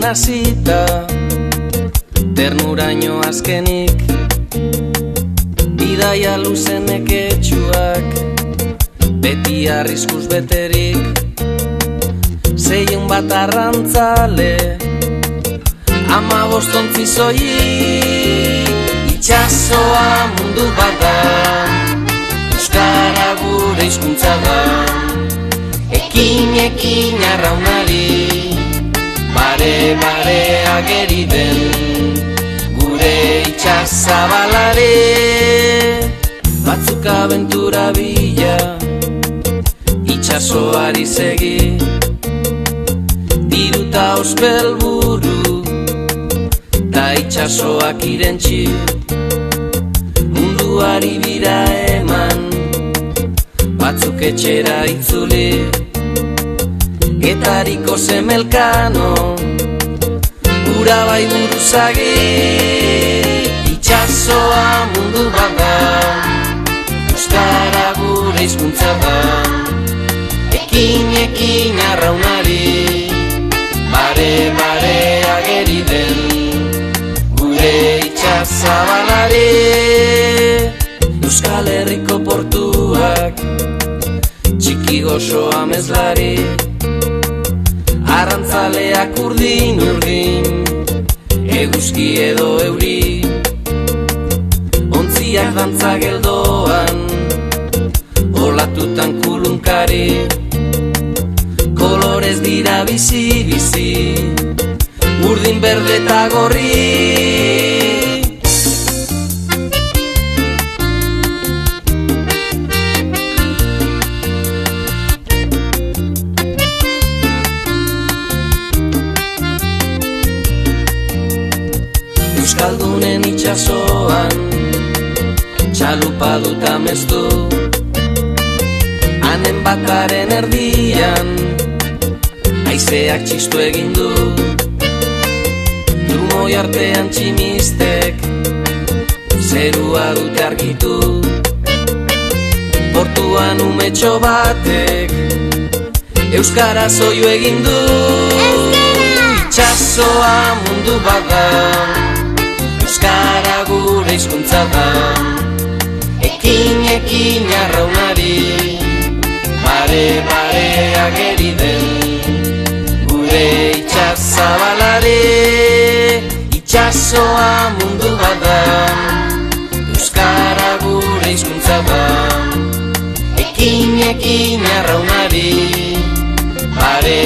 hasita, ternuraino azkenik, bidaia luzenek etxuak, beti arriskuz beterik, 6 bat arrantzale, 15 ontzi soilik, itxasoa mundu bat da, euskara gure hizkuntza da, ekin arraunari, bare ageri den, gure itxasabalare, batzuk abentura bila, itxasoari segi, diruta ospelburu, ta itxasoak irentxi, munduari bira eman, batzuk etxera itzuli, etariko zemelkano, ura bai buruzagi, itxasoa mundu bat da, euskara gure hizkuntza da, ekin arraunari, bare ageri den, gure itxasabalare, Euskal Herriko portuak, txiki gozo amezlari, arrantzaleak urdin, eguzki edo euri, ontziak dantza geldoan, olatutan kulunkari, kolorez dira bizi, urdin berde eta gorri. Euskaldunen itxasoan, txalupa dut amestu, hanen bakaren erdian, haizeak txistu egin du, trumoi artean tximistek, zerua dute argitu, portuan umetxo batek, euskara zoio egin du, itxasoa mundu bat da, euskara gure hizkuntza da, ekin arraunari, bare ageri den, gure itxasabalare, itxasoa mundu bat da, euskara gure hizkuntza da, ekin arraunari, bare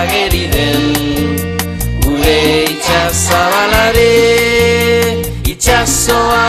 ageri den, gure itxasabalare, itxasoa